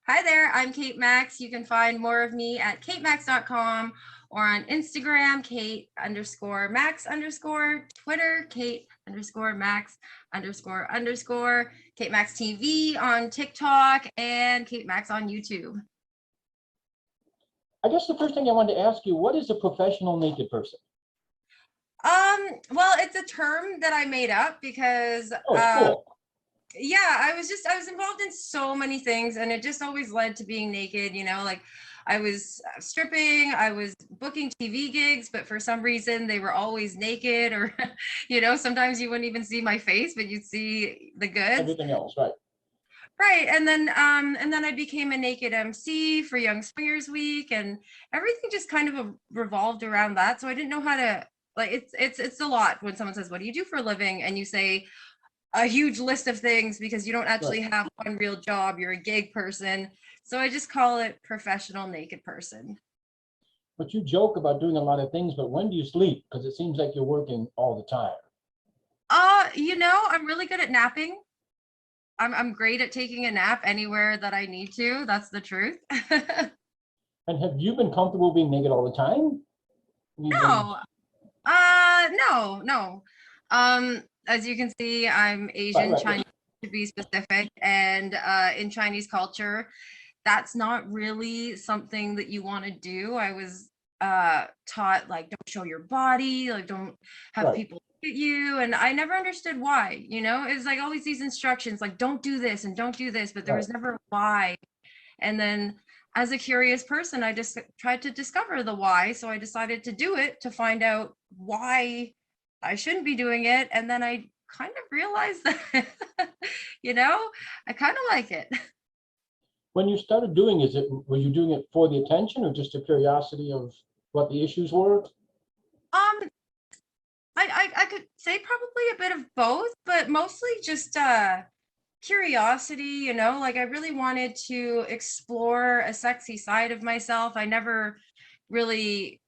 Hi there, I'm Kate Maxx. You can find more of me at katemax.com or on Instagram, Kate_Max_, Twitter, Kate_Max__, Kate Maxx TV on TikTok, and Kate Maxx on YouTube. I guess the first thing I wanted to ask you, what is a professional naked person? Well, it's a term that I made up because Cool. yeah, I was involved in so many things, and it just always led to being naked, like I was stripping, I was booking TV gigs, but for some reason they were always naked, or sometimes you wouldn't even see my face, but you'd see the goods. Everything else, right? Right. And then I became a naked MC for Young Swingers Week, and everything just kind of revolved around that. So I didn't know how to, like, it's a lot when someone says, "What do you do for a living?" and you say a huge list of things because you don't actually have one real job. You're a gig person. So I just call it professional naked person. But you joke about doing a lot of things, but when do you sleep? Because it seems like you're working all the time. I'm really good at napping. I'm great at taking a nap anywhere that I need to. That's the truth. And have you been comfortable being naked all the time? No. No. As you can see, I'm Asian, Right. Chinese to be specific, and in Chinese culture, that's not really something that you want to do. I was taught, like, don't show your body, like, don't have people look at you, and I never understood why. It's like always these instructions, like, don't do this and don't do this, but there was never why. And then as a curious person, I just tried to discover the why. So I decided to do it to find out why I shouldn't be doing it. And then I kind of realized that, I kind of like it. When you started doing were you doing it for the attention or just a curiosity of what the issues were? I could say probably a bit of both, but mostly just curiosity, like I really wanted to explore a sexy side of myself. I never really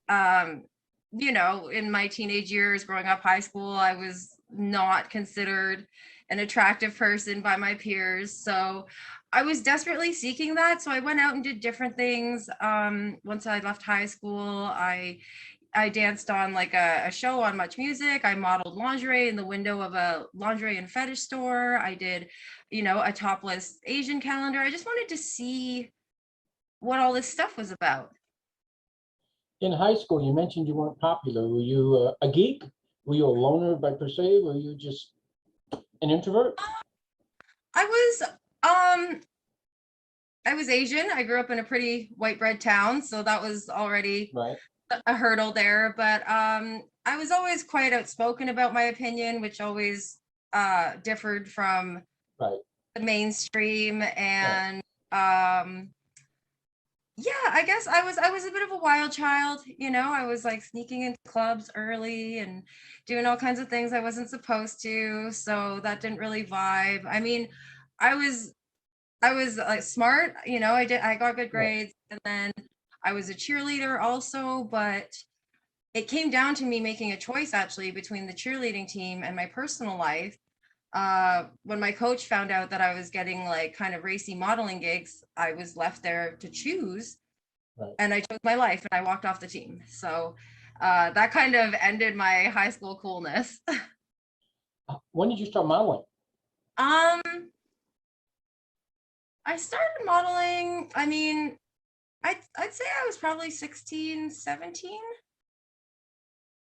in my teenage years growing up, high school, I was not considered an attractive person by my peers, so I was desperately seeking that. So I went out and did different things. Once I left high school, I danced on like a show on Much Music. I modeled lingerie in the window of a lingerie and fetish store. I did, a topless Asian calendar. I just wanted to see what all this stuff was about. In high school, you mentioned you weren't popular. Were you a geek? Were you a loner by per se? Were you just an introvert? I was Asian. I grew up in a pretty white bread town, so that was already a hurdle there. But I was always quite outspoken about my opinion, which always differed from the mainstream. And yeah, I guess I was a bit of a wild child. I was like sneaking into clubs early and doing all kinds of things I wasn't supposed to. So that didn't really vibe. I mean, I was like smart, I got good grades, and then I was a cheerleader also, but it came down to me making a choice actually between the cheerleading team and my personal life. When my coach found out that I was getting like kind of racy modeling gigs, I was left there to choose, and I chose my life and I walked off the team. So that kind of ended my high school coolness. When did you start modeling? I started modeling, I mean, I'd say I was probably 16, 17.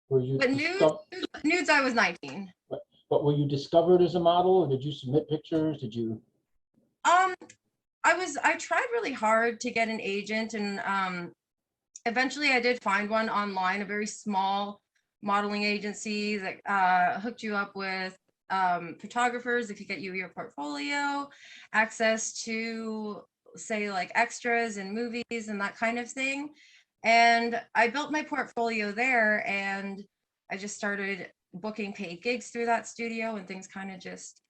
But nudes, I was 19. But were you discovered as a model, or did you submit pictures? Did you? I tried really hard to get an agent, and eventually I did find one online, a very small modeling agency that hooked you up with photographers that could get you your portfolio, access to, say, like extras in movies and that kind of thing. And I built my portfolio there, and I just started booking paid gigs through that studio, and things kind of just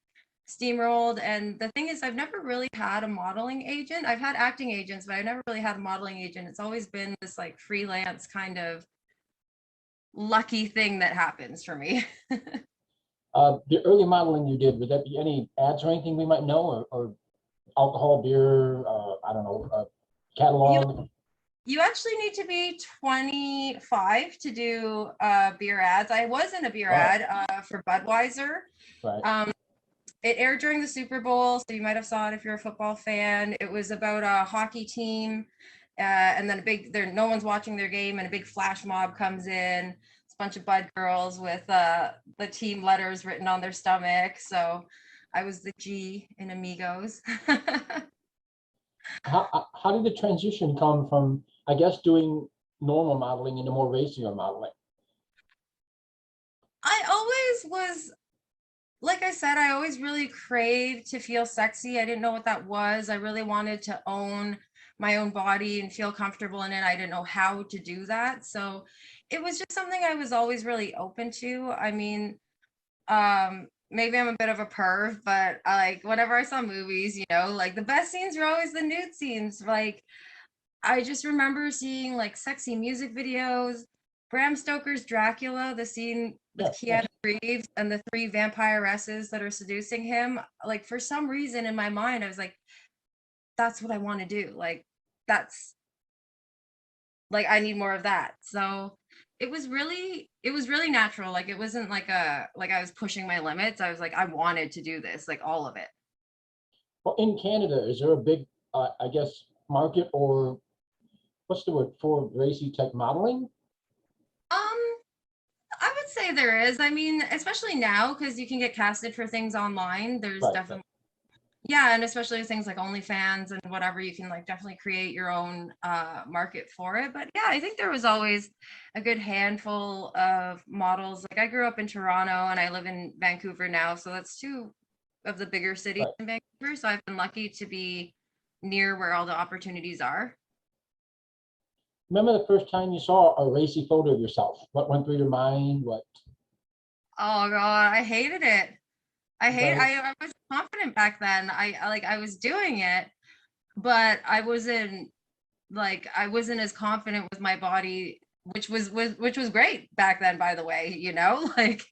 steamrolled. And the thing is, I've never really had a modeling agent. I've had acting agents, but I've never really had a modeling agent. It's always been this like freelance kind of lucky thing that happens for me. The early modeling you did, would that be any ads or anything we might know, or alcohol, beer, I don't know, a catalog? You actually need to be 25 to do beer ads. I was in a beer Wow. ad for Budweiser. Right. It aired during the Super Bowl, so you might have saw it if you're a football fan. It was about a hockey team, and then no one's watching their game, and a big flash mob comes in. It's a bunch of Bud girls with the team letters written on their stomach. So I was the G in Amigos. How did the transition come from, I guess, doing normal modeling into more racier modeling? I always was, like I said, I always really craved to feel sexy. I didn't know what that was. I really wanted to own my own body and feel comfortable in it. I didn't know how to do that. So it was just something I was always really open to. I mean, maybe I'm a bit of a perv, but like whenever I saw movies, like the best scenes were always the nude scenes. Like I just remember seeing like sexy music videos, Bram Stoker's Dracula, the scene with Yes. Keanu Reeves and the three vampiresses that are seducing him. Like for some reason in my mind, I was like, that's what I want to do. Like that's like I need more of that. So it was really natural. Like it wasn't like I was pushing my limits. I was like, I wanted to do this, like all of it. Well, in Canada, is there a big, I guess, market, or what's the word, for racy type modeling? Um, I would say there is. I mean, especially now because you can get casted for things online. There's Right. definitely, yeah, and especially things like OnlyFans and whatever, you can like definitely create your own market for it. But yeah, I think there was always a good handful of models. Like I grew up in Toronto and I live in Vancouver now, so that's two of the bigger cities Right. in Vancouver. So I've been lucky to be near where all the opportunities are. Remember the first time you saw a racy photo of yourself? What went through your mind? What? Oh God, I hated it. Right. I was confident back then. I was doing it, but I wasn't as confident with my body, which was great back then, by the way, like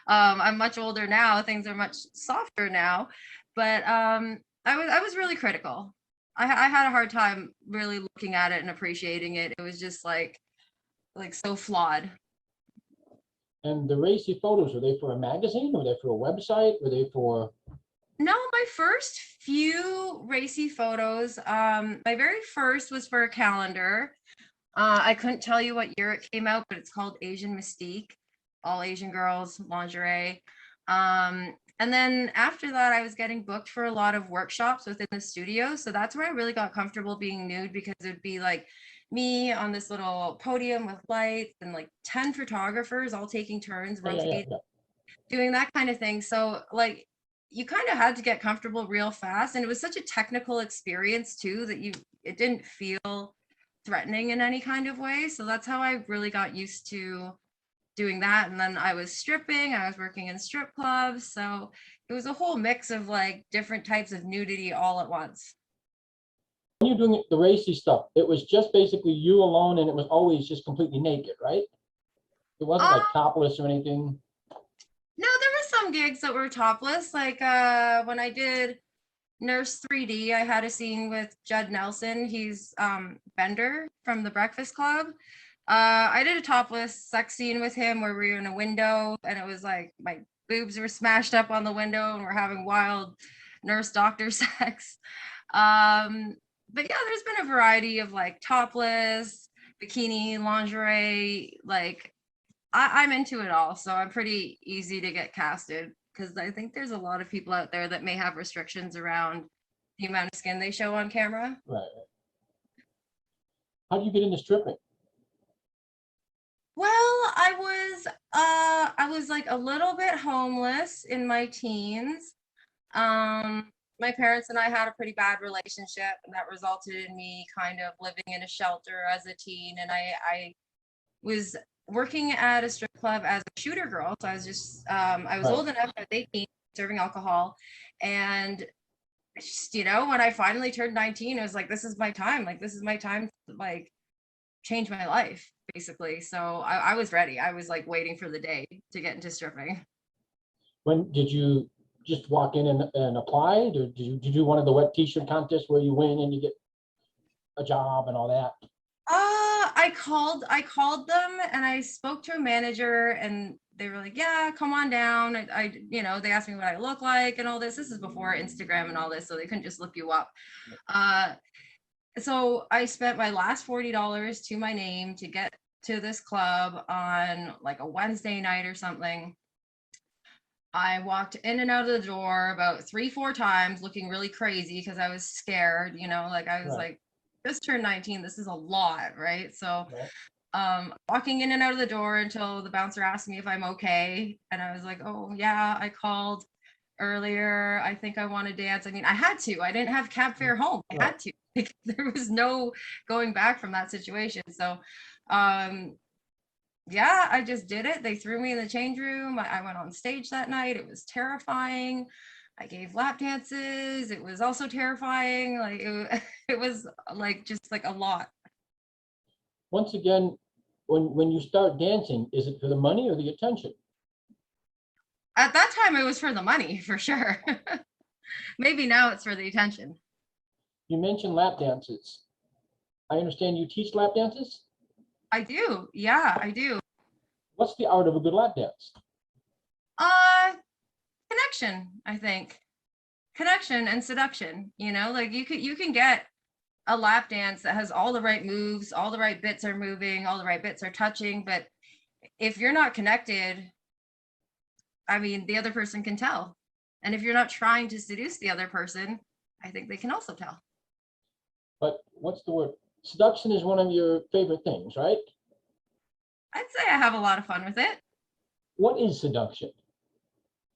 I'm much older now, things are much softer now, but I was really critical. I had a hard time really looking at it and appreciating it. It was just like so flawed. And the racy photos, were they for a magazine? Were they for a website? Were they for? No, my first few racy photos, my very first was for a calendar. I couldn't tell you what year it came out, but it's called Asian Mystique, all Asian girls lingerie. And then after that, I was getting booked for a lot of workshops within the studio. So that's where I really got comfortable being nude, because it would be like me on this little podium with lights and like 10 photographers all taking turns Yeah, yeah, yeah, rotating, yeah. doing that kind of thing. So like you kind of had to get comfortable real fast. And it was such a technical experience too, that it didn't feel threatening in any kind of way. So that's how I really got used to doing that. And then I was stripping, I was working in strip clubs. So it was a whole mix of like different types of nudity all at once. When you're doing the racy stuff, it was just basically you alone, and it was always just completely naked, right? It wasn't Um, like topless or anything. no, there were some gigs that were topless. Like when I did Nurse 3D, I had a scene with Judd Nelson. He's Bender from the Breakfast Club. I did a topless sex scene with him where we were in a window and it was like my boobs were smashed up on the window and we're having wild nurse doctor sex. But yeah, there's been a variety of like topless, bikini, lingerie. Like I'm into it all, so I'm pretty easy to get casted because I think there's a lot of people out there that may have restrictions around the amount of skin they show on camera. Right. How do you get into stripping? Well, I was like a little bit homeless in my teens. My parents and I had a pretty bad relationship, and that resulted in me kind of living in a shelter as a teen. And I was working at a strip club as a shooter girl. So I was Right. old enough, I was 18, serving alcohol. And just, when I finally turned 19, it was like, this is my time. Like, this is my time to like change my life, basically. So I was ready. I was like waiting for the day to get into stripping. When did you just walk in and apply, or did you do one of the wet t-shirt contests where you win and you get a job and all that? I called them and I spoke to a manager and they were like, yeah, come on down. They asked me what I look like and all this. This is before Instagram and all this, so they couldn't just look you up. So I spent my last $40 to my name to get to this club on like a Wednesday night or something. I walked in and out of the door about 3-4 times looking really crazy because I was scared, like I was Right. like, just turned 19. This is a lot, right? So Right. walking in and out of the door until the bouncer asked me if I'm okay. And I was like, oh yeah, I called earlier. I think I want to dance. I mean, I had to. I didn't have cab fare home. I had to. Like, there was no going back from that situation. So yeah, I just did it. They threw me in the change room. I went on stage that night. It was terrifying. I gave lap dances. It was also terrifying. Like it was like just like a lot. Once again, when you start dancing, is it for the money or the attention? At that time, it was for the money, for sure. Maybe now it's for the attention. You mentioned lap dances. I understand you teach lap dances. I do. Yeah, I do. What's the art of a good lap dance? Uh, Connection, I think. Connection and seduction, like you can get a lap dance that has all the right moves, all the right bits are moving, all the right bits are touching, but if you're not connected, I mean, the other person can tell. And if you're not trying to seduce the other person, I think they can also tell. But what's the word? Seduction is one of your favorite things, right? I'd say I have a lot of fun with it. What is seduction?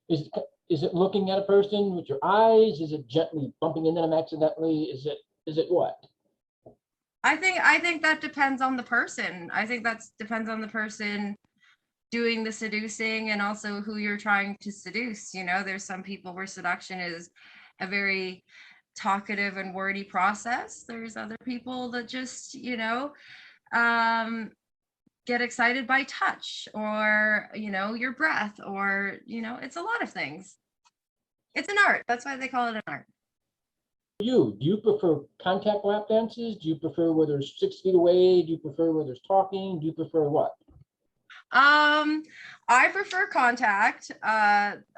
Is it looking at a person with your eyes? Is it gently bumping into them accidentally? Is it what? I think that depends on the person. I think that depends on the person doing the seducing and also who you're trying to seduce. There's some people where seduction is a very talkative and wordy process. There's other people that just, get excited by touch or, your breath or, it's a lot of things. It's an art. That's why they call it an art. Do you prefer contact lap dances? Do you prefer where there's 6 feet away? Do you prefer where there's talking? Do you prefer what? I prefer contact,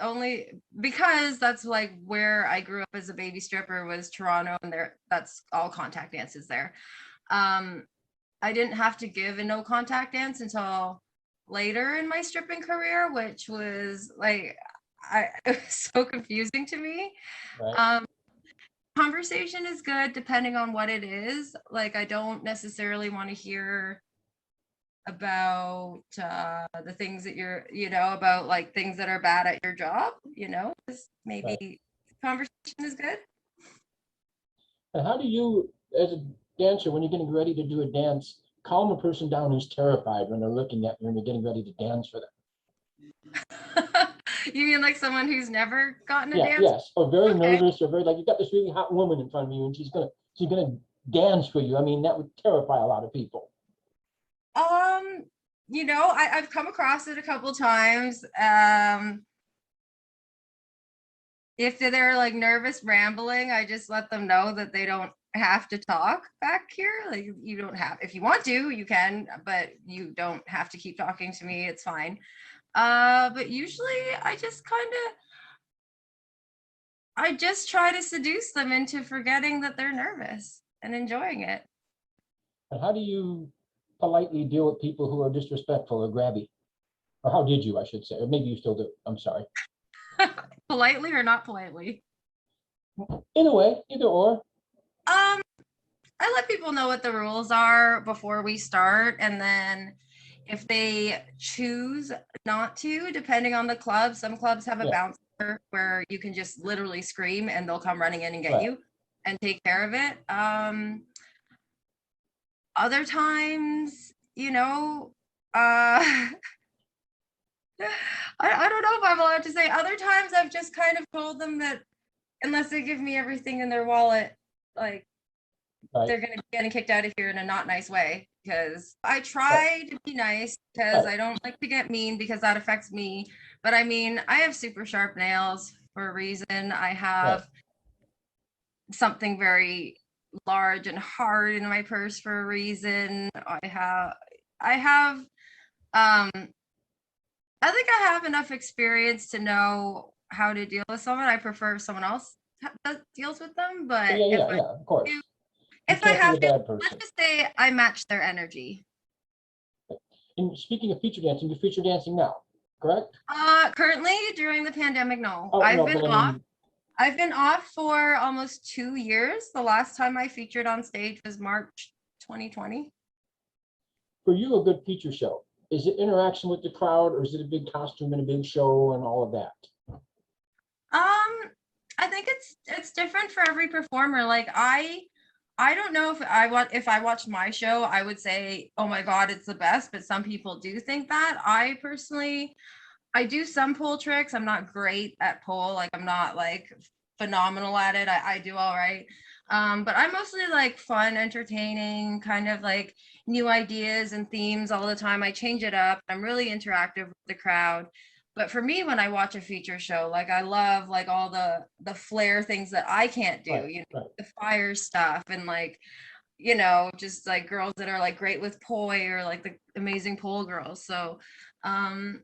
only because that's like where I grew up as a baby stripper was Toronto, and that's all contact dances there. I didn't have to give a no contact dance until later in my stripping career, which was like, it was so confusing to me. Right. Conversation is good depending on what it is. Like, I don't necessarily want to hear about the things that you're, about like things that are bad at your job, maybe Right. conversation is good. And how do you, as a dancer, when you're getting ready to do a dance, calm a person down who's terrified when they're looking at you and you're getting ready to dance for them? You mean like someone who's never gotten a Yeah, dance? yes, or very Okay. nervous, or very like you got this really hot woman in front of you, and she's gonna dance for you. I mean, that would terrify a lot of people. I've come across it a couple times. If they're like nervous rambling, I just let them know that they don't have to talk back here. Like, you don't have, if you want to, you can, but you don't have to keep talking to me. It's fine. But usually I just try to seduce them into forgetting that they're nervous and enjoying it. And how do you politely deal with people who are disrespectful or grabby? Or how did you, I should say, or maybe you still do. I'm sorry. Politely or not politely? In a way, either or. I let people know what the rules are before we start, and then if they choose not to, depending on the club, some clubs have a Yeah. bouncer where you can just literally scream and they'll come running in and get Right. you and take care of it. Other times, I don't know if I'm allowed to say. Other times I've just kind of told them that unless they give me everything in their wallet, like, Right. they're going to be getting kicked out of here in a not nice way, because I try to be nice because I don't like to get mean because that affects me. But I mean, I have super sharp nails for a reason. I have something very large and hard in my purse for a reason. I have um I think I have enough experience to know how to deal with someone. I prefer if someone else deals with them, but Yeah, yeah, yeah, of course. You if I can't be have a to, bad let's person. just say I match their energy. And speaking of feature dancing, you're feature dancing now, correct? Currently during the pandemic, no. Oh, I've no, been but I off. mean, I've been off for almost 2 years. The last time I featured on stage was March 2020. for you, a good feature show, is it interaction with the crowd, or is it a big costume and a big show and all of that? I think it's different for every performer. Like I don't know if I watched my show, I would say, oh my God, it's the best. But some people do think that. I personally, I do some pole tricks. I'm not great at pole. Like I'm not like phenomenal at it. I do all right. But I'm mostly like fun, entertaining, kind of like new ideas and themes all the time. I change it up. I'm really interactive with the crowd. But for me, when I watch a feature show, like I love like all the flair things that I can't do, Right, you know, right. the fire stuff and like, just like girls that are like great with poi or like the amazing pole girls. So um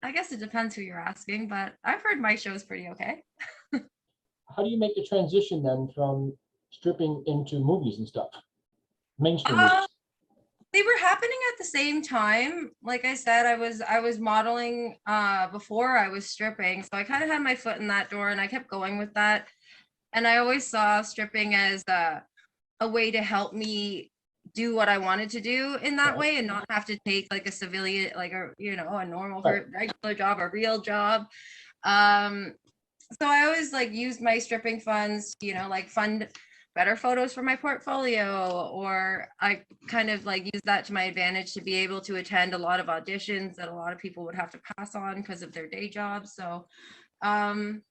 I guess it depends who you're asking, but I've heard my show's pretty okay. How do you make the transition then from stripping into movies and stuff, mainstream Uh, movies? they were happening at the same time. Like I said, I was modeling before I was stripping. So I kind of had my foot in that door and I kept going with that. And I always saw stripping as a way to help me do what I wanted to do in that Right, way and not have to take like a civilian, like a normal right. regular job, a real job. Um, so I always like used my stripping funds, like fund better photos for my portfolio, or I kind of like use that to my advantage to be able to attend a lot of auditions that a lot of people would have to pass on because of their day jobs. So um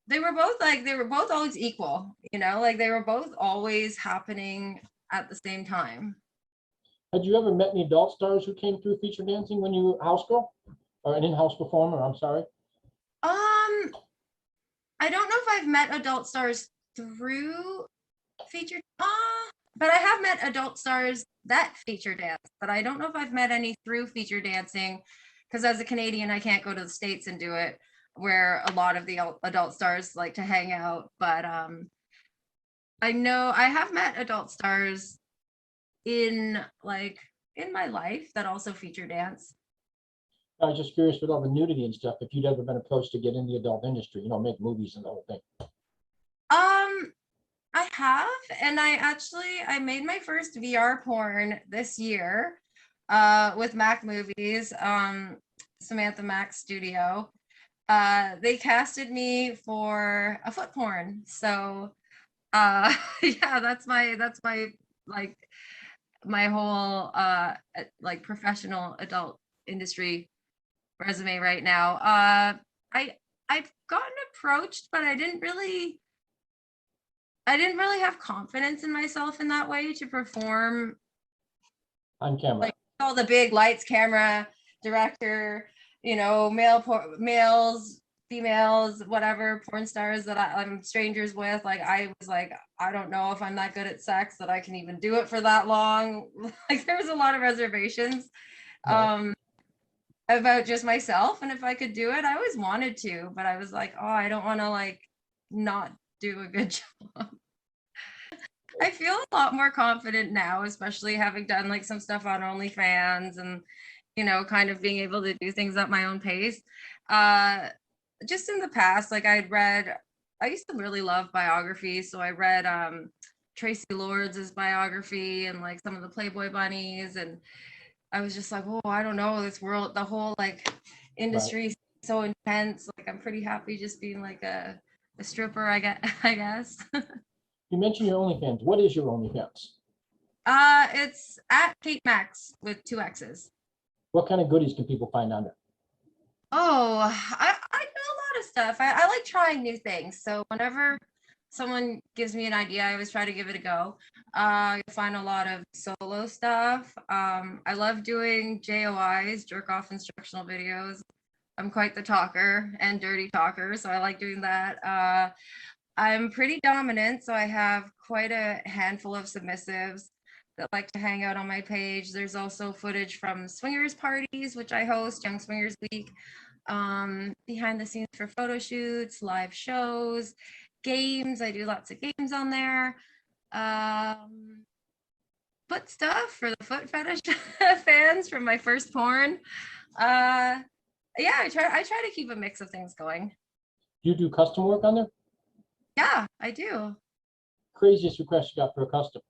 they were both always equal, like they were both always happening at the same time. Had you ever met any adult stars who came through feature dancing when you were a house girl or an in-house performer? I'm sorry. Um, I don't know if I've met adult stars through featured but I have met adult stars that feature dance, but I don't know if I've met any through feature dancing because as a Canadian I can't go to the States and do it where a lot of the adult stars like to hang out. But I know I have met adult stars in like in my life that also feature dance. I was just curious with all the nudity and stuff, if you'd ever been approached to get in the adult industry, make movies and the whole thing. um I have, and I made my first VR porn this year with Mac Movies, Samantha Mac Studio. They casted me for a foot porn. So yeah, that's my like my whole like professional adult industry resume right now. I I've gotten approached, but I didn't really have confidence in myself in that way to perform On camera. like all the big lights, camera, director, males, females, whatever, porn stars that I'm strangers with. Like I was like, I don't know if I'm that good at sex that I can even do it for that long. Like there was a lot of reservations Right. um about just myself. And if I could do it, I always wanted to, but I was like, oh, I don't want to like not do a good job. I feel a lot more confident now, especially having done like some stuff on OnlyFans and, kind of being able to do things at my own pace. Uh, just in the past, like I used to really love biographies. So I read Tracy Lords' biography and like some of the Playboy bunnies. And I was just like, oh, I don't know, this world, the whole like Right. industry is so intense. Like I'm pretty happy just being like a stripper, I guess. You mentioned your OnlyFans. What is your OnlyFans? It's at Kate Maxx with two X's. What kind of goodies can people find on there? Oh, I do a lot of stuff. I like trying new things. So whenever someone gives me an idea, I always try to give it a go. You'll find a lot of solo stuff. I love doing JOIs, jerk off instructional videos. I'm quite the talker and dirty talker, so I like doing that. I'm pretty dominant, so I have quite a handful of submissives that like to hang out on my page. There's also footage from swingers parties, which I host, Young Swingers Week, behind the scenes for photo shoots, live shows, games. I do lots of games on there. Foot stuff for the foot fetish fans from my first porn. Yeah, I try to keep a mix of things going. You do custom work on there? Yeah, I do. Craziest request you got for a custom?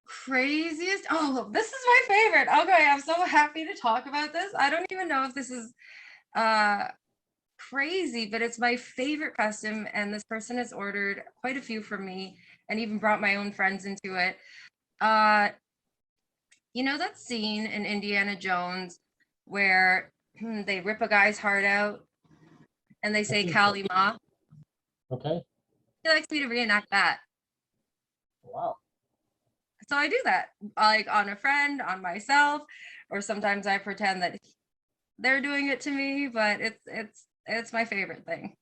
Craziest. Oh, this is my favorite. Okay, I'm so happy to talk about this. I don't even know if this is uh crazy, but it's my favorite custom, and this person has ordered quite a few from me and even brought my own friends into it. Uh, you know that scene in Indiana Jones where they rip a guy's heart out and they say Kali Ma? Okay. He likes me to reenact that. Wow. So I do that, like on a friend, on myself, or sometimes I pretend that they're doing it to me, but it's my favorite thing.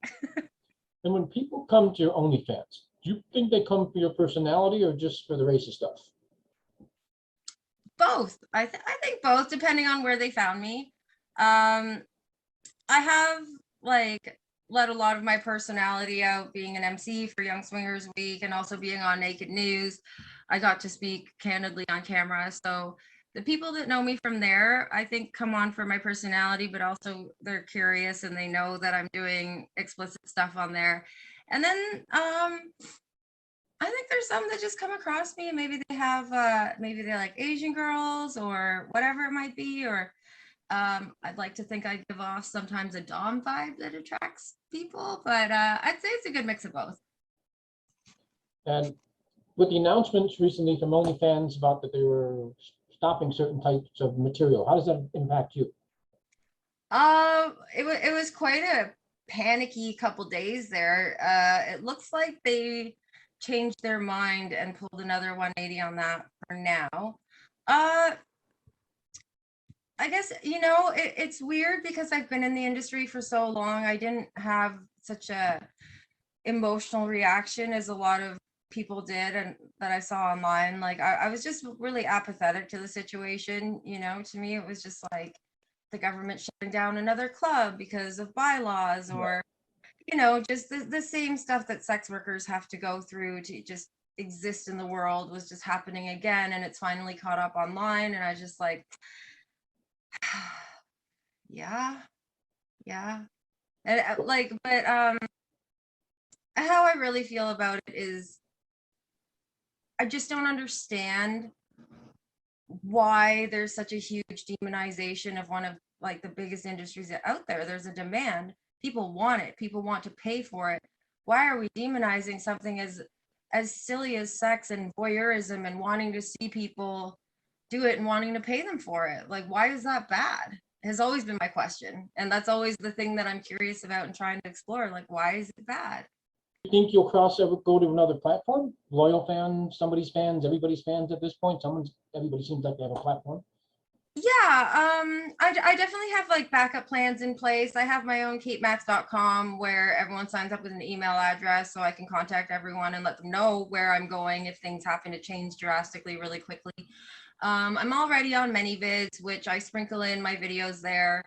And when people come to your OnlyFans, do you think they come for your personality or just for the racist stuff? Both. I think both, depending on where they found me. I have like let a lot of my personality out being an MC for Young Swingers Week and also being on Naked News. I got to speak candidly on camera. So the people that know me from there, I think, come on for my personality, but also they're curious and they know that I'm doing explicit stuff on there. And then I think there's some that just come across me and maybe they have maybe they like Asian girls or whatever it might be, or I'd like to think I give off sometimes a dom vibe that attracts people, but I'd say it's a good mix of both. And with the announcements recently from OnlyFans about that they were stopping certain types of material, how does that impact you? It was quite a panicky couple days there. It looks like they changed their mind and pulled another 180 on that for now. Uh, I guess, it's weird because I've been in the industry for so long. I didn't have such a emotional reaction as a lot of people did and that I saw online. Like I was just really apathetic to the situation. To me, it was just like the government shutting down another club because of bylaws, or just the same stuff that sex workers have to go through to just exist in the world was just happening again, and it's finally caught up online, and I just like yeah, yeah. And but how I really feel about it is I just don't understand why there's such a huge demonization of one of like the biggest industries out there. There's a demand. People want it. People want to pay for it. Why are we demonizing something as silly as sex and voyeurism and wanting to see people do it and wanting to pay them for it? Like, why is that bad? Has always been my question. And that's always the thing that I'm curious about and trying to explore. Like, why is it bad? You think you'll go to another platform? Loyal fans, somebody's fans, everybody's fans at this point. Everybody seems like they have a platform. Yeah, I definitely have like backup plans in place. I have my own katemaxx.com where everyone signs up with an email address so I can contact everyone and let them know where I'm going if things happen to change drastically really quickly. I'm already on ManyVids, which I sprinkle in my videos there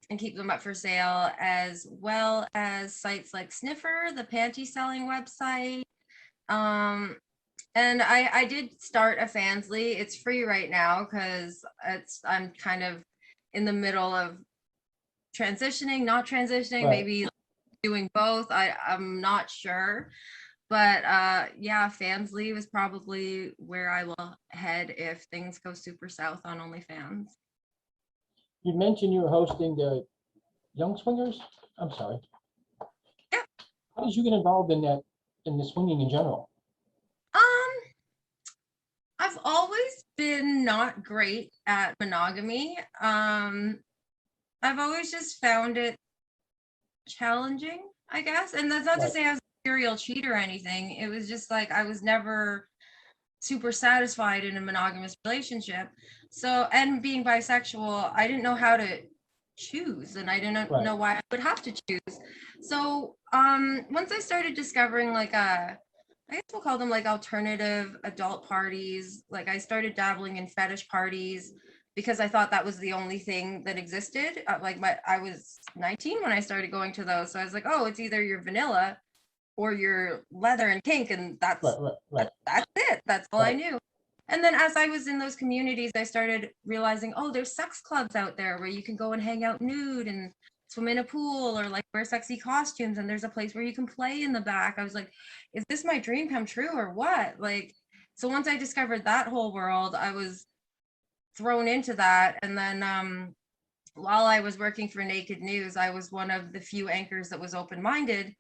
and keep them up for sale, as well as sites like Sniffer, the panty selling website. And I did start a Fansly. It's free right now because I'm kind of in the middle of transitioning, not transitioning, Right. maybe doing both. I'm not sure. But yeah, Fansly was probably where I will head if things go super south on OnlyFans. You mentioned you were hosting the Young Swingers. I'm sorry. Yeah. How did you get involved in that, in the swinging in general? I've always been not great at monogamy. I've always just found it challenging, I guess. And that's not to say I was a serial cheat or anything. It was just like I was never super satisfied in a monogamous relationship. So, and being bisexual, I didn't know how to choose, and I didn't Right. know why I would have to choose. So once I started discovering like I guess we'll call them like alternative adult parties, like I started dabbling in fetish parties because I thought that was the only thing that existed. I was 19 when I started going to those, so I was like, oh, it's either your vanilla or your leather and kink, and Right. that's it. That's all I Right. knew. And then as I was in those communities, I started realizing, oh, there's sex clubs out there where you can go and hang out nude and swim in a pool or like wear sexy costumes. And there's a place where you can play in the back. I was like, is this my dream come true or what? Like, so once I discovered that whole world, I was thrown into that. And then while I was working for Naked News, I was one of the few anchors that was open-minded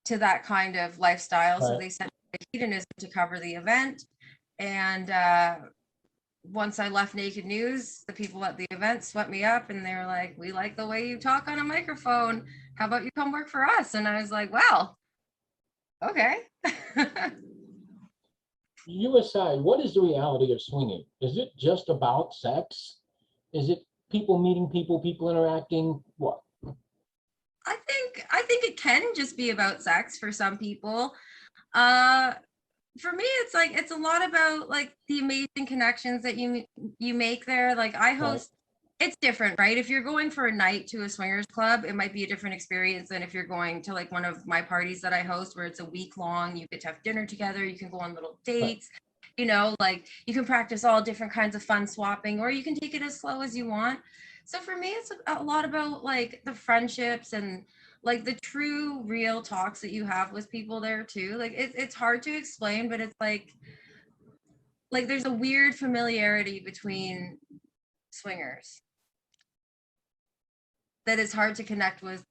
to that kind of lifestyle. So Right. they sent me to Hedonism to cover the event. And once I left Naked News, the people at the event swept me up and they were like, we like the way you talk on a microphone. How about you come work for us? And I was like, well, okay. You aside, what is the reality of swinging? Is it just about sex? Is it people meeting people, people interacting? What? I think it can just be about sex for some people. Uh for me, it's like it's a lot about like the amazing connections that you make there. Like I Right. host, it's different, right? If you're going for a night to a swingers club, it might be a different experience than if you're going to like one of my parties that I host where it's a week long. You get to have dinner together, you can go on little Right. dates, like you can practice all different kinds of fun swapping, or you can take it as slow as you want. So for me, it's a lot about like the friendships and like the true real talks that you have with people there too. Like it's hard to explain, but it's like there's a weird familiarity between swingers that is hard to connect with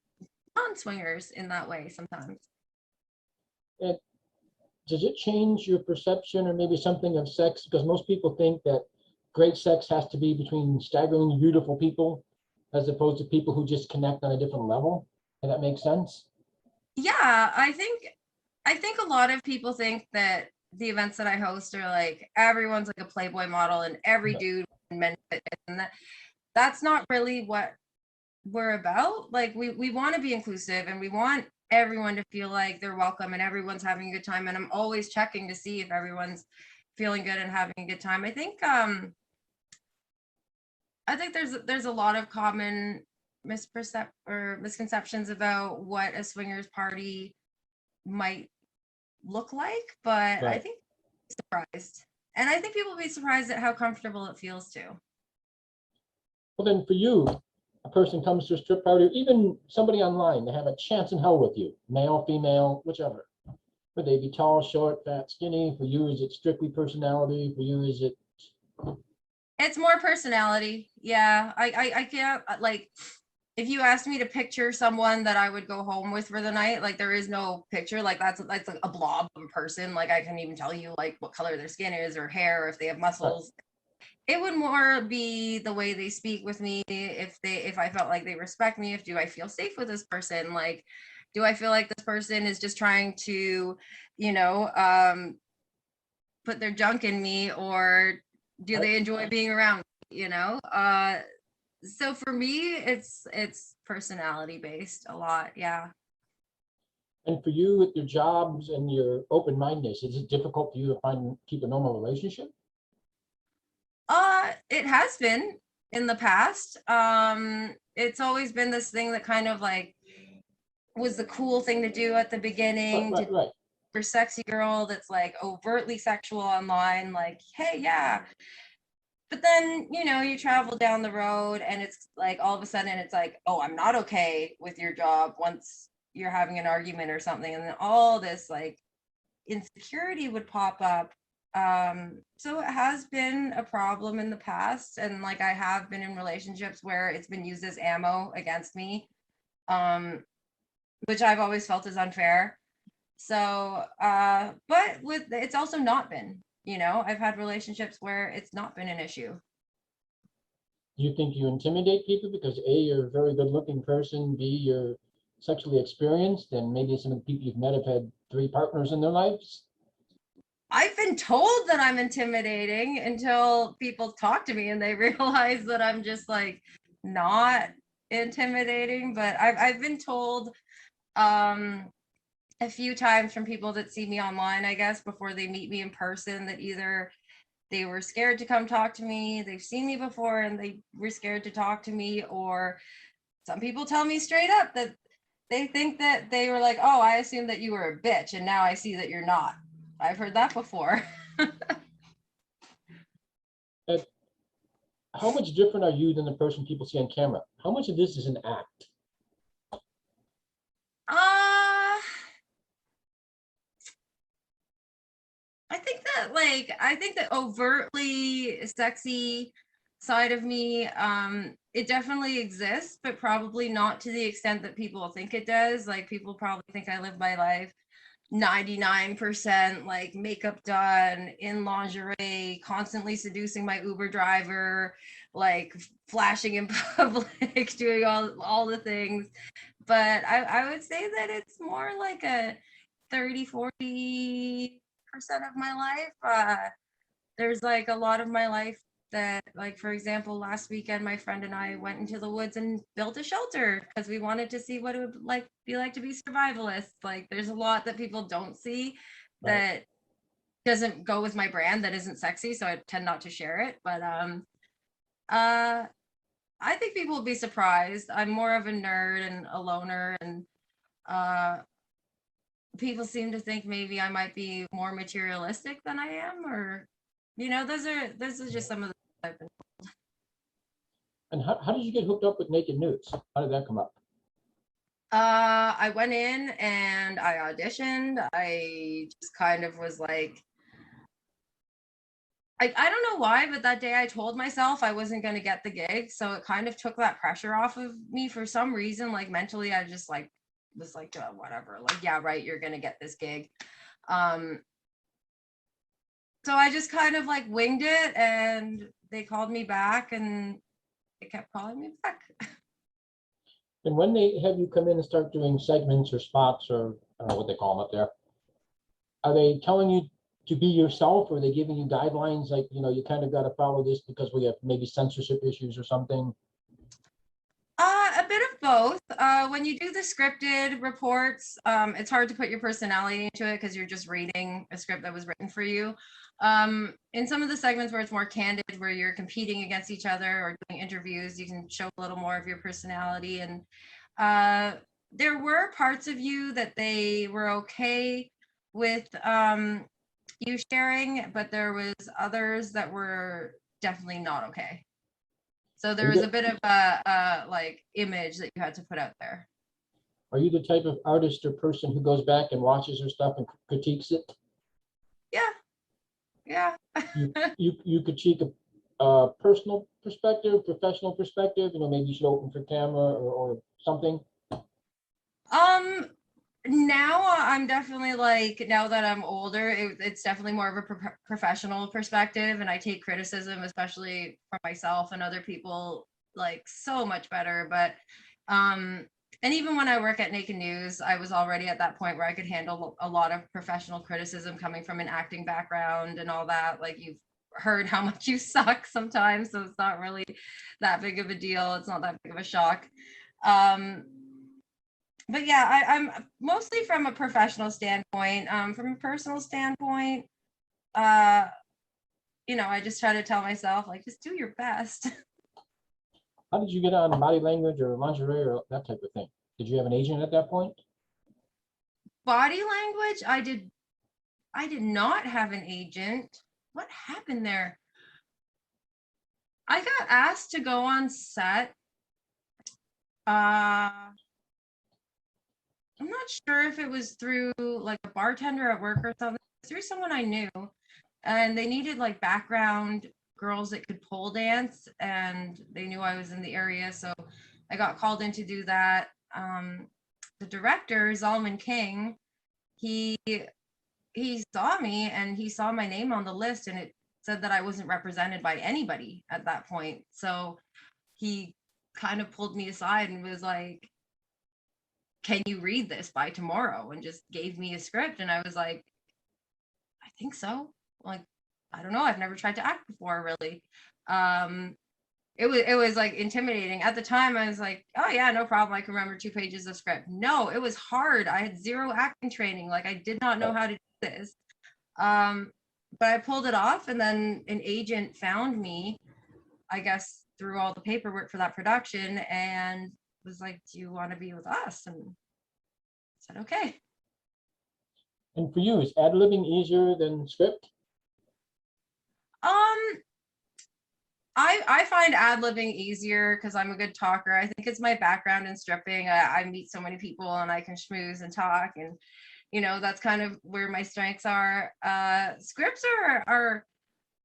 non-swingers in that way sometimes. And does it change your perception or maybe something of sex? Because most people think that great sex has to be between staggeringly beautiful people as opposed to people who just connect on a different level. Does that make sense? Yeah, I think a lot of people think that the events that I host are like everyone's like a Playboy model and every No. dude meant it, and that's not really what we're about. Like we want to be inclusive and we want everyone to feel like they're welcome and everyone's having a good time, and I'm always checking to see if everyone's feeling good and having a good time. I think there's a lot of common misconceptions about what a swingers party might look like, but I Right. think surprised. And I think people will be surprised at how comfortable it feels too. Well, then for you, a person comes to a strip party, or even somebody online, they have a chance in hell with you, male, female, whichever. Would they be tall, short, fat, skinny? For you, is it strictly personality? For you, is it It's more personality. Yeah. I can't like if you asked me to picture someone that I would go home with for the night, like there is no picture. Like that's like a blob of a person. Like I can even tell you like what color their skin is or hair, or if they have right? muscles. It would more be the way they speak with me, if I felt like they respect me, if do I feel safe with this person, like do I feel like this person is just trying to, you know, put their junk in me, or do Right. they enjoy being around me? So for me it's personality based a lot. Yeah. And for you, with your jobs and your open-mindedness, is it difficult for you to keep a normal relationship? It has been in the past. It's always been this thing that kind of like was the cool thing to do at the Right, beginning, right, to right. for sexy girl that's like overtly sexual online, like, hey, yeah. But then, you travel down the road and it's like all of a sudden it's like, oh, I'm not okay with your job once you're having an argument or something. And then all this like insecurity would pop up. So it has been a problem in the past. And like I have been in relationships where it's been used as ammo against me, which I've always felt is unfair. So, but with it's also not been, I've had relationships where it's not been an issue. Do you think you intimidate people because A, you're a very good-looking person, B, you're sexually experienced, and maybe some of the people you've met have had 3 partners in their lives? I've been told that I'm intimidating until people talk to me and they realize that I'm just like not intimidating, but I've been told a few times from people that see me online, I guess, before they meet me in person, that either they were scared to come talk to me, they've seen me before and they were scared to talk to me, or some people tell me straight up that they think that they were like, oh, I assumed that you were a bitch and now I see that you're not. I've heard that before. And how much different are you than the person people see on camera? How much of this is an act? uh I think that overtly sexy side of me, it definitely exists, but probably not to the extent that people think it does. Like, people probably think I live my life 99% like makeup done, in lingerie, constantly seducing my Uber driver, like flashing in public, doing all the things. But I would say that it's more like a 30-40% of my life. There's like a lot of my life that, like, for example, last weekend my friend and I went into the woods and built a shelter because we wanted to see what it would like be like to be survivalists. Like, there's a lot that people don't see Right. that doesn't go with my brand, that isn't sexy, so I tend not to share it. But uh I think people will be surprised. I'm more of a nerd and a loner, and uh people seem to think maybe I might be more materialistic than I am, or those are just some of the things I've been. And how did you get hooked up with naked nudes? How did that come up? I went in and I auditioned. I just kind of was like, I don't know why, but that day I told myself I wasn't going to get the gig, so it kind of took that pressure off of me for some reason. Like, mentally, I just like was like, whatever. Like, yeah, right, you're going to get this gig. Um, so I just kind of like winged it, and they called me back, and they kept calling me back. And when they have you come in and start doing segments or spots, or I don't know what they call them up there, are they telling you to be yourself, or are they giving you guidelines like, you kind of got to follow this because we have maybe censorship issues or something? A bit of both. When you do the scripted reports, it's hard to put your personality into it because you're just reading a script that was written for you. In some of the segments where it's more candid, where you're competing against each other or doing interviews, you can show a little more of your personality. And there were parts of you that they were okay with you sharing, but there was others that were definitely not okay. So Are there you was a the, bit of a like image that you had to put out there. are you the type of artist or person who goes back and watches your stuff and critiques it? Yeah, yeah. You critique a personal perspective, professional perspective. Maybe you should open for camera or something. um Now I'm definitely like, now that I'm older, it's definitely more of a professional perspective, and I take criticism, especially from myself and other people, like, so much better. But and even when I work at Naked News, I was already at that point where I could handle a lot of professional criticism coming from an acting background and all that. Like, you've heard how much you suck sometimes, so it's not really that big of a deal. It's not that big of a shock. Um, but yeah, I'm mostly from a professional standpoint. From a personal standpoint, uh, I just try to tell myself, like, just do your best. How did you get on body language or lingerie or that type of thing? Did you have an agent at that point? Body language, I did not have an agent. What happened there? I got asked to go on set. I'm not sure if it was through like a bartender at work or something. It was through someone I knew, and they needed like background girls that could pole dance, and they knew I was in the area, so I got called in to do that. The director, Zalman King, he he saw me and he saw my name on the list, and it said that I wasn't represented by anybody at that point. So he kind of pulled me aside and was like, can you read this by tomorrow? And just gave me a script. And I was like, I think so. Like, I don't know. I've never tried to act before, really. Um, it was like intimidating. At the time, I was like, oh yeah, no problem. I can remember 2 pages of script. No, it was hard. I had zero acting training. Like I did not know how to do this. But I pulled it off, and then an agent found me, I guess, through all the paperwork for that production, and was like, do you want to be with us? And I said, okay. And for you, is ad-libbing easier than script? Um, I find ad-libbing easier because I'm a good talker. I think it's my background in stripping. I meet so many people and I can schmooze and talk, and that's kind of where my strengths are. Scripts are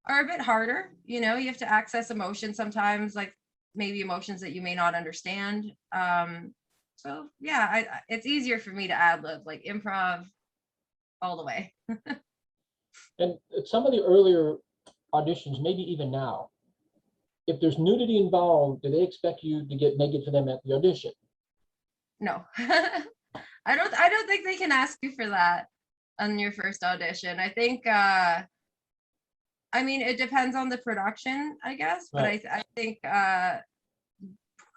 a bit harder. You have to access emotions sometimes, like maybe emotions that you may not understand. So yeah, it's easier for me to ad-lib, like improv all the way. And some of the earlier auditions, maybe even now, if there's nudity involved, do they expect you to get naked for them at the audition? No. I don't think they can ask you for that on your first audition. I think I mean, it depends on the production, I guess, but Right. I think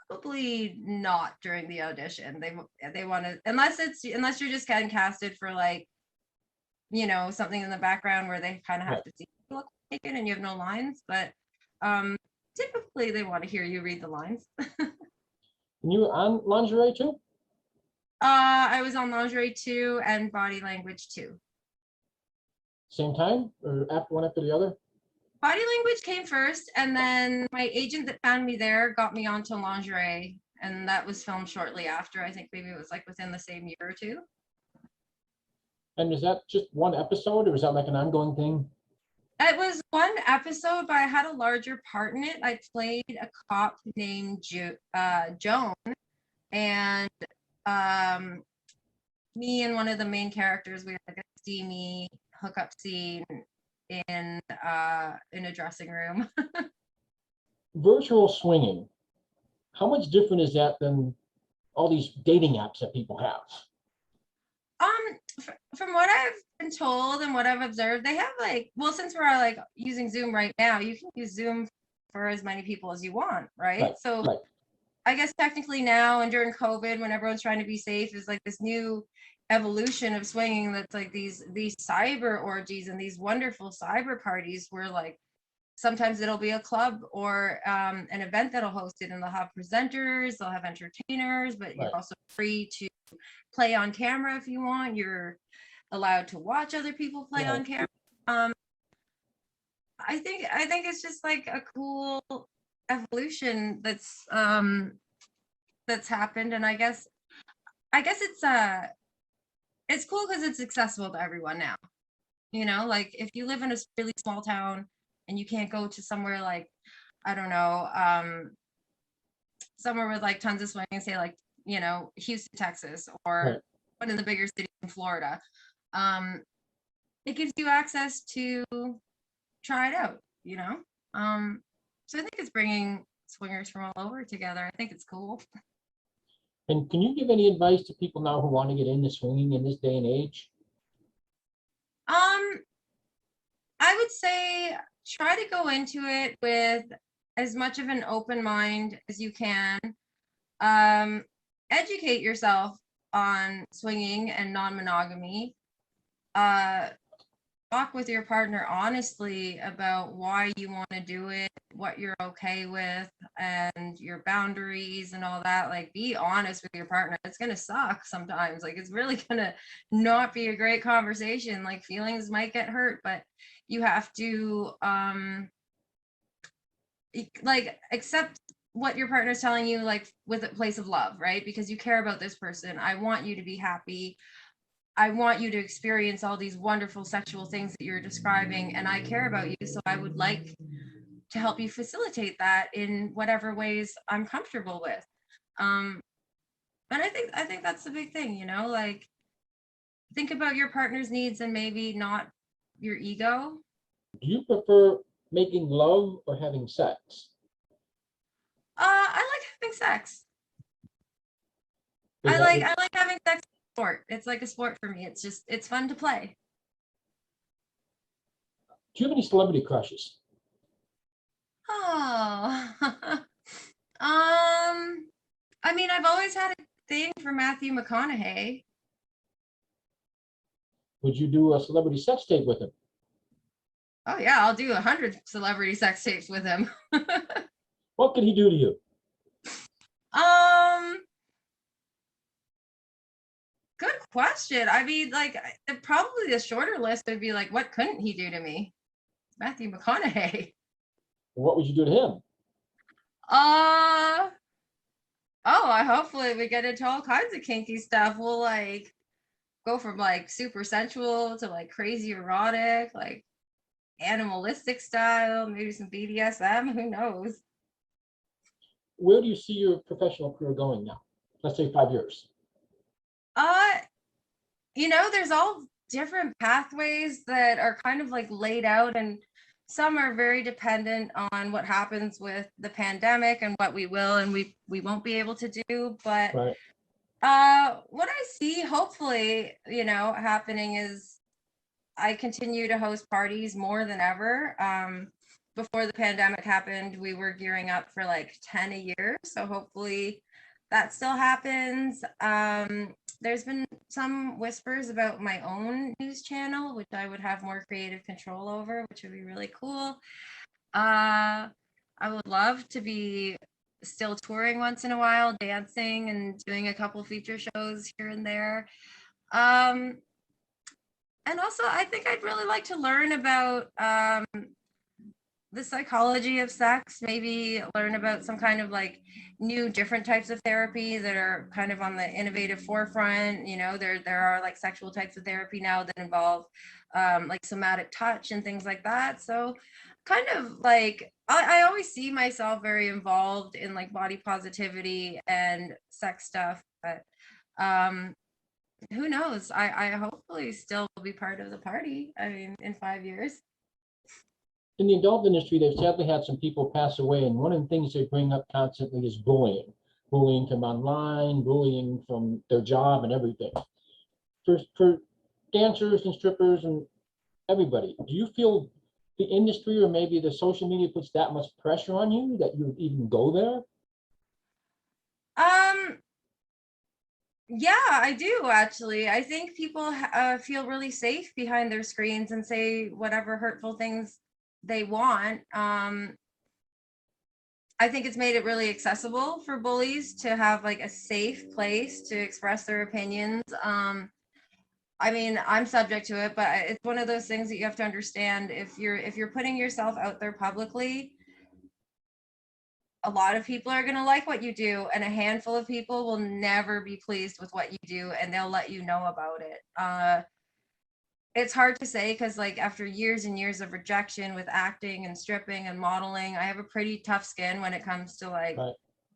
probably not during the audition. They want to, unless you're just getting casted for like something in the background where they kind of have Right. to see you look naked and you have no lines, but typically they want to hear you read the lines. And you were on lingerie too? I was on lingerie too and body language too. Same time or after one after the other? Body language came first, and then my agent that found me there got me onto lingerie, and that was filmed shortly after. I think maybe it was like within the same year or two. And is that just one episode or is that like an ongoing thing? It was one episode, but I had a larger part in it. I played a cop named Joan, and um, me and one of the main characters, we had like a steamy hookup scene in a dressing room. Virtual swinging, how much different is that than all these dating apps that people have? From what I've been told and what I've observed, they have like, well, since we're like using Zoom right now, you can use Zoom for as many people as you want, right? Right, So right. I guess technically now and during COVID, when everyone's trying to be safe, is like this new evolution of swinging that's like these cyber orgies and these wonderful cyber parties where like sometimes it'll be a club or an event that'll host it, and they'll have presenters, they'll have entertainers, but you're Right. also free to play on camera if you want. You're allowed to watch other people play on camera. I think it's just like a cool evolution that's happened, and I guess it's cool because it's accessible to everyone now. Like if you live in a really small town and you can't go to somewhere like, I don't know, somewhere with like tons of swinging, say like, Houston, Texas, or Right. one of the bigger cities in Florida. It gives you access to try it out, So I think it's bringing swingers from all over together. I think it's cool. And can you give any advice to people now who want to get into swinging in this day and age? I would say try to go into it with as much of an open mind as you can. Educate yourself on swinging and non-monogamy. Talk with your partner honestly about why you want to do it, what you're okay with, and your boundaries and all that. Like, be honest with your partner. It's gonna suck sometimes. Like, it's really gonna not be a great conversation. Like, feelings might get hurt, but you have to like accept what your partner's telling you, like with a place of love, right? Because you care about this person. I want you to be happy. I want you to experience all these wonderful sexual things that you're describing, and I care about you, so I would like to help you facilitate that in whatever ways I'm comfortable with. And I think that's the big thing, like think about your partner's needs and maybe not your ego. Do you prefer making love or having sex? I like having sex. Is I like having sex sport. It's like a sport for me. It's fun to play. Do you have any celebrity crushes? Oh, I mean, I've always had a thing for Matthew McConaughey. Would you do a celebrity sex tape with him? Oh yeah, I'll do 100 celebrity sex tapes with him. What could he do to you? Um, Good question. I mean, like, probably the shorter list would be like, what couldn't he do to me? Matthew McConaughey. What would you do to him? Uh, oh, I hopefully we get into all kinds of kinky stuff. We'll like go from like super sensual to like crazy erotic, like animalistic style, maybe some BDSM, who knows? Where do you see your professional career going now? Let's say 5 years. Uh, there's all different pathways that are kind of like laid out, and some are very dependent on what happens with the pandemic and what we will and we won't be able to do. But Right. what I see hopefully, happening is I continue to host parties more than ever. Before the pandemic happened, we were gearing up for like 10 a year. So hopefully that still happens. There's been some whispers about my own news channel, which I would have more creative control over, which would be really cool. I would love to be still touring once in a while, dancing and doing a couple feature shows here and there. And also, I think I'd really like to learn about the psychology of sex, maybe learn about some kind of like new different types of therapy that are kind of on the innovative forefront. There are like sexual types of therapy now that involve like somatic touch and things like that. So kind of like I always see myself very involved in like body positivity and sex stuff, but who knows? I hopefully still will be part of the party. I mean, in 5 years. In the adult industry, they've sadly had some people pass away, and one of the things they bring up constantly is bullying. Bullying from online, bullying from their job and everything. For dancers and strippers and everybody, do you feel the industry or maybe the social media puts that much pressure on you that you even go there? Yeah, I do actually. I think people feel really safe behind their screens and say whatever hurtful things they want. I think it's made it really accessible for bullies to have like a safe place to express their opinions. I mean, I'm subject to it, but it's one of those things that you have to understand. If you're putting yourself out there publicly, a lot of people are going to like what you do, and a handful of people will never be pleased with what you do, and they'll let you know about it. It's hard to say because like after years and years of rejection with acting and stripping and modeling, I have a pretty tough skin when it comes to like Right.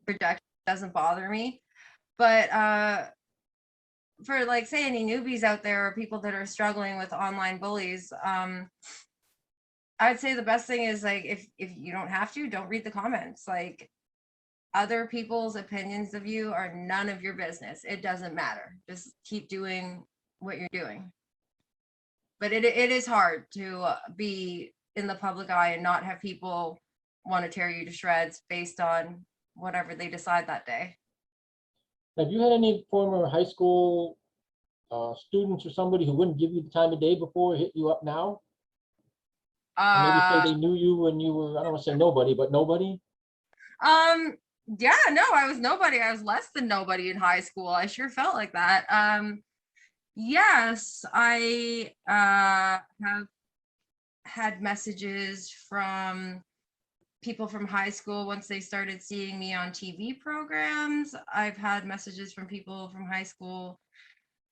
rejection. Doesn't bother me. But for like say any newbies out there or people that are struggling with online bullies, I'd say the best thing is like if you don't have to, don't read the comments. Like other people's opinions of you are none of your business. It doesn't matter. Just keep doing what you're doing. But it is hard to be in the public eye and not have people want to tear you to shreds based on whatever they decide that day. Have you had any former high school students or somebody who wouldn't give you the time of day before hit you up now? Or maybe say Uh they knew you when you were, I don't want to say nobody, but nobody? yeah, no, I was nobody. I was less than nobody in high school. I sure felt like that. Yes, I have had messages from people from high school once they started seeing me on TV programs. I've had messages from people from high school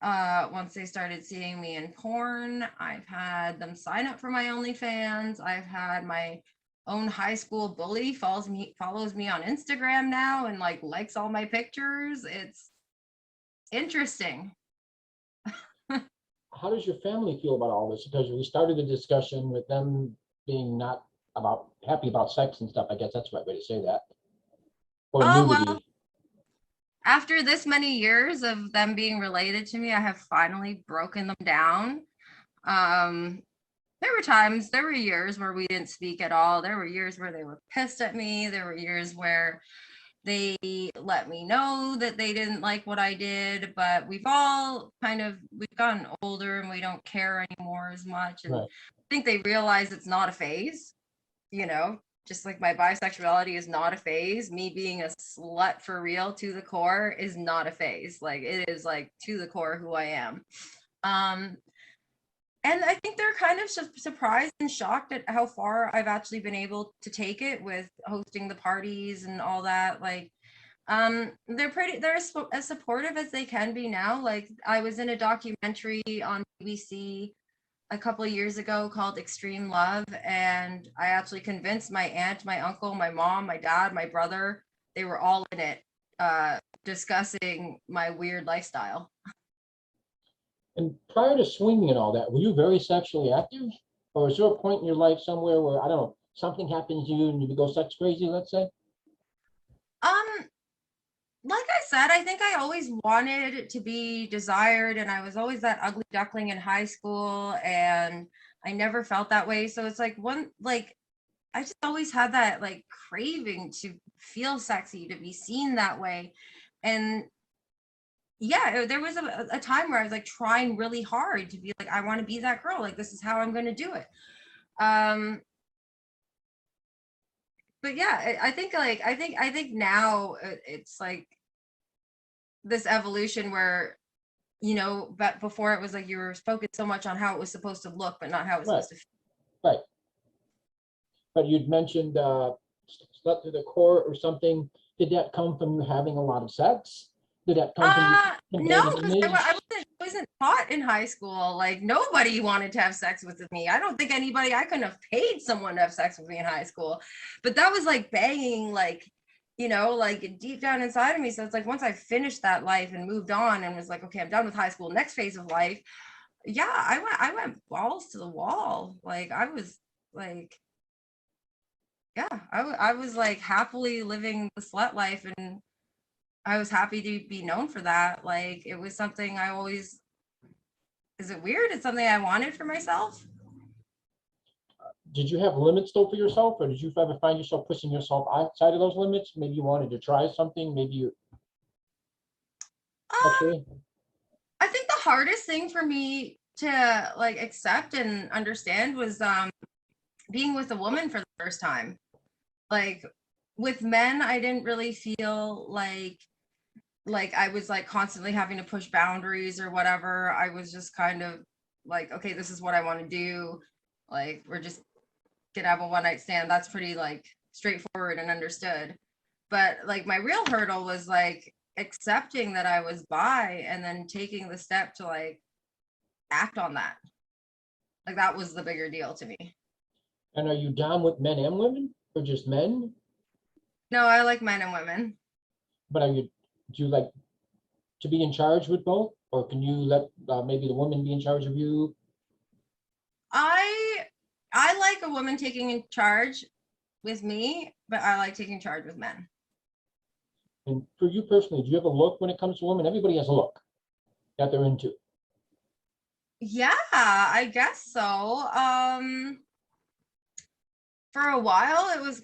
once they started seeing me in porn. I've had them sign up for my OnlyFans. I've had my own high school bully follows me on Instagram now and like likes all my pictures. It's interesting. How does your family feel about all this? Because we started the discussion with them being not about happy about sex and stuff. I guess that's the right way to say that. Or Oh well, nudity. after this many years of them being related to me, I have finally broken them down. Um, there were years where we didn't speak at all. There were years where they were pissed at me. There were years where They let me know that they didn't like what I did, but we've gotten older and we don't care anymore as much. And Right. I think they realize it's not a phase, just like my bisexuality is not a phase. Me being a slut for real to the core is not a phase. Like, it is like to the core who I am. And I think they're kind of surprised and shocked at how far I've actually been able to take it with hosting the parties and all that. Like, they're as supportive as they can be now. Like, I was in a documentary on BBC a couple of years ago called Extreme Love, and I actually convinced my aunt, my uncle, my mom, my dad, my brother, they were all in it, discussing my weird lifestyle. And prior to swinging and all that, were you very sexually active? Or is there a point in your life somewhere where, I don't know, something happens to you and you go sex crazy, let's say? Um, like I said, I think I always wanted to be desired, and I was always that ugly duckling in high school, and I never felt that way. So it's like I just always had that like craving to feel sexy, to be seen that way. And yeah, there was a time where I was like trying really hard to be like, I want to be that girl. Like, this is how I'm going to do it. But yeah, I think now it's like this evolution where, but before it was like you were focused so much on how it was supposed to look, but not how it's Right, supposed to feel. right. But you'd mentioned slut to the core or something. Did that come from having a lot of sex? Did that come from No, competitive because image? I wasn't taught in high school. Like, nobody wanted to have sex with me. I don't think I couldn't have paid someone to have sex with me in high school. But that was like banging, like, like deep down inside of me. So it's like once I finished that life and moved on and was like, okay, I'm done with high school, next phase of life. Yeah, I went balls to the wall. Like, I was like, yeah, I was like happily living the slut life, and I was happy to be known for that. Like, it was something I always, is it weird? It's something I wanted for myself. Did you have limits though for yourself, or did you ever find yourself pushing yourself outside of those limits? Maybe you wanted to try something, maybe you Um, sexually. I think the hardest thing for me to like accept and understand was being with a woman for the first time. Like, with men, I didn't really feel like I was like constantly having to push boundaries or whatever. I was just kind of like, okay, this is what I want to do. Like, we're just gonna have a one night stand. That's pretty like straightforward and understood. But like my real hurdle was like accepting that I was bi and then taking the step to like act on that. Like, that was the bigger deal to me. And are you down with men and women, or just men? No, I like men and women. But do you like to be in charge with both, or can you let maybe the woman be in charge of you? I I like a woman taking in charge with me, but I like taking charge with men. And for you personally, do you have a look when it comes to women? Everybody has a look that they're into. Yeah, I guess so. For a while it was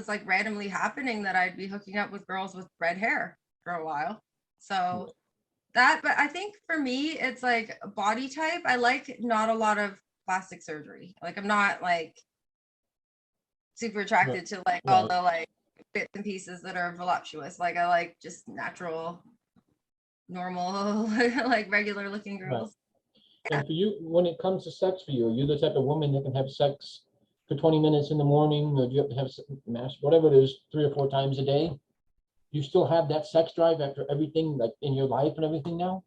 like randomly happening that I'd be hooking up with girls with red hair for a while. So but I think for me it's like body type. I like not a lot of plastic surgery. Like, I'm not like super Right, attracted to like all right, the like bits and pieces that are voluptuous. Like, I like just natural, normal, like regular looking right. girls. And for you, when it comes to sex for you, are you the type of woman that can have sex for 20 minutes in the morning, or do you have to have mass, whatever it is, 3 or 4 times a day? You still have that sex drive after everything, like in your life and everything now?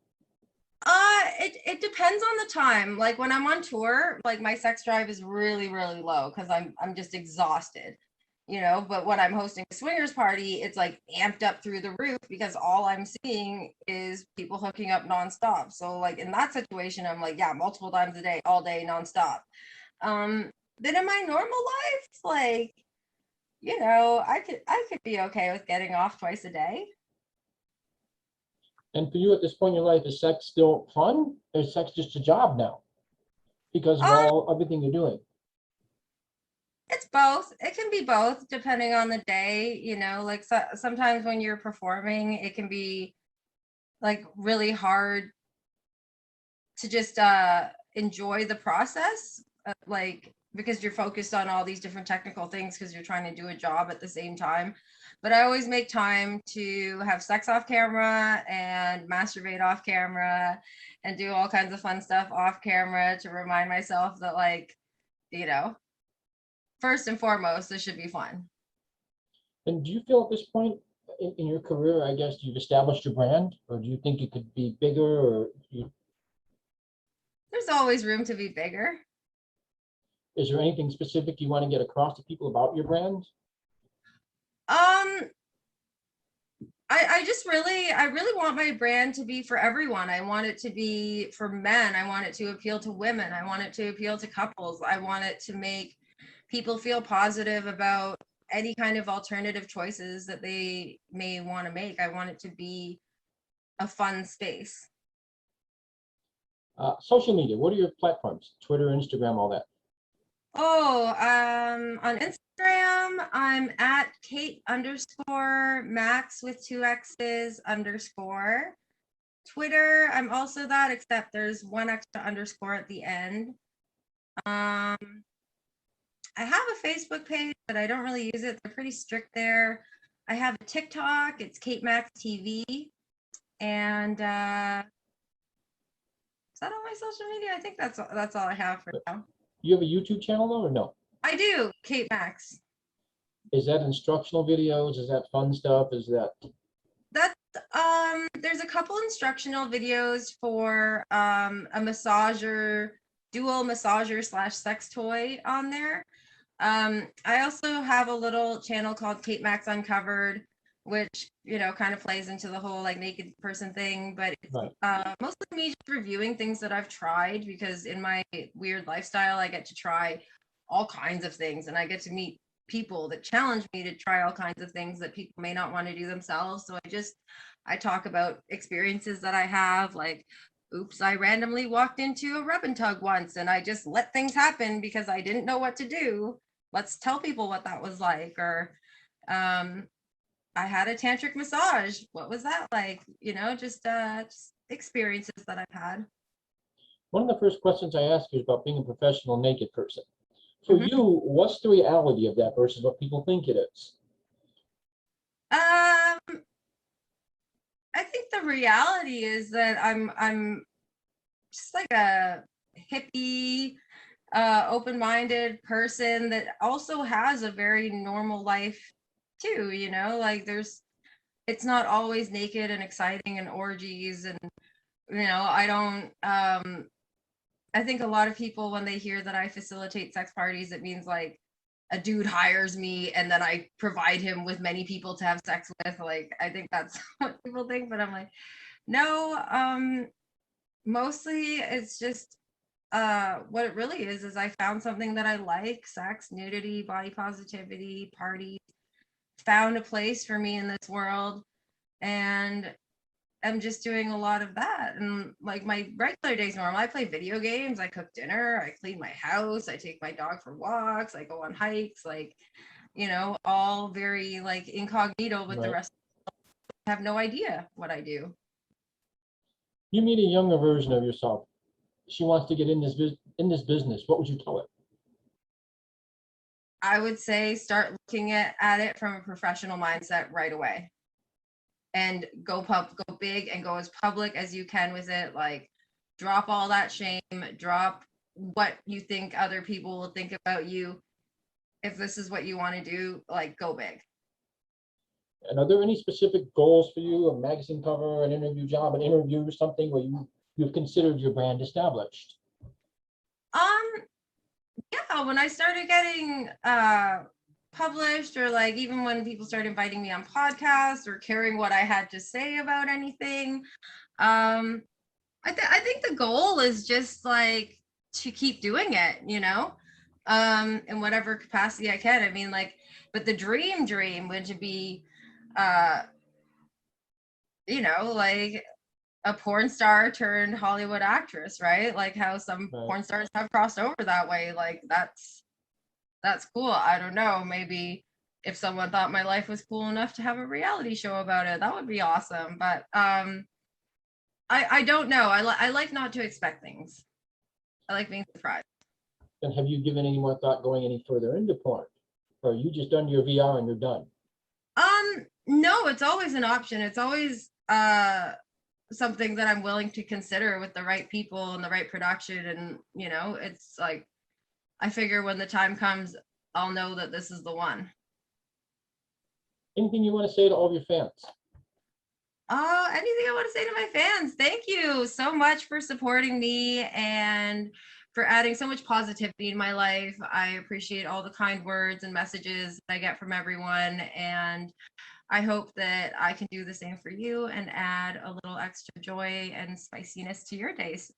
It depends on the time. Like, when I'm on tour, like my sex drive is really, really low because I'm just exhausted, But when I'm hosting a swingers party, it's like amped up through the roof because all I'm seeing is people hooking up nonstop. So like in that situation, I'm like, yeah, multiple times a day, all day, nonstop. Then in my normal life, like, I could be okay with getting off twice a day. And for you at this point in your life, is sex still fun, or is sex just a job now because of Uh, all everything you're doing? it's Both. It can be both depending on the day, like sometimes when you're performing, it can be like really hard to just enjoy the process, like because you're focused on all these different technical things because you're trying to do a job at the same time. But I always make time to have sex off camera and masturbate off camera and do all kinds of fun stuff off camera to remind myself that, like, first and foremost, this should be fun. And do you feel at this point in your career, I guess, you've established your brand, or do you think you could be bigger, or There's always room to be bigger. is there anything specific you want to get across to people about your brand? Um, I really want my brand to be for everyone. I want it to be for men. I want it to appeal to women. I want it to appeal to couples. I want it to make people feel positive about any kind of alternative choices that they may want to make. I want it to be a fun space. Social media, what are your platforms? Twitter, Instagram, all that. Oh, on Instagram, I'm at Kate_Maxx with 2 X's _. Twitter, I'm also that, except there's 1 extra underscore at the end. I have a Facebook page, but I don't really use it. They're pretty strict there. I have a TikTok. It's Kate Maxx TV. And is that on my social media? I think that's all I have for now. You have a YouTube channel though, or no? I do, Kate Maxx. Is that instructional videos? Is that fun stuff? Is that? That's there's a couple instructional videos for a massager, dual massager / sex toy on there. I also have a little channel called Kate Maxx Uncovered, which kind of plays into the whole like naked person thing, but it's mostly me just reviewing things that I've tried, because in my weird lifestyle I get to try all kinds of things, and I get to meet people that challenge me to try all kinds of things that people may not want to do themselves. So I talk about experiences that I have, like, oops, I randomly walked into a rub and tug once and I just let things happen because I didn't know what to do. Let's tell people what that was like. Or I had a tantric massage. What was that like? Just experiences that I've had. One of the first questions I ask you is about being a professional naked person. For you, what's the reality of that versus what people think it is? I think the reality is that I'm just like a hippie, open-minded person that also has a very normal life too. Like it's not always naked and exciting and orgies, and I don't I think a lot of people, when they hear that I facilitate sex parties, it means like a dude hires me and then I provide him with many people to have sex with. Like, I think that's what people think, but I'm like, no, mostly it's just what it really is I found something that I like: sex, nudity, body positivity, parties. Found a place for me in this world, and I'm just doing a lot of that. And like my regular days normal, I play video games, I cook dinner, I clean my house, I take my dog for walks, I go on hikes, like, all very like incognito, with the rest have no idea what I do. You meet a younger version of yourself. She wants to get in this business. What would you tell her? I would say start looking at it from a professional mindset right away. And go big and go as public as you can with it. Like, drop all that shame, drop what you think other people will think about you. If this is what you want to do, like, go big. And are there any specific goals for you? A magazine cover, an interview job, an interview, something where you've considered your brand established? Yeah, when I started getting published, or like even when people started inviting me on podcasts or caring what I had to say about anything, I think the goal is just like to keep doing it, in whatever capacity I can. I mean, like, but the dream would be like a porn star turned Hollywood actress, right? Like how some porn stars have crossed over that way. Like that's that's cool. I don't know, maybe if someone thought my life was cool enough to have a reality show about it, that would be awesome. But I don't know. I like not to expect things. I like being surprised. And have you given any more thought going any further into porn? Or are you just done your VR and you're done? No, it's always an option. It's always something that I'm willing to consider with the right people and the right production. And, you know, it's like, I figure when the time comes, I'll know that this is the one. Anything you want to say to all of your fans? Anything I want to say to my fans? Thank you so much for supporting me and for adding so much positivity in my life. I appreciate all the kind words and messages I get from everyone. And I hope that I can do the same for you and add a little extra joy and spiciness to your days.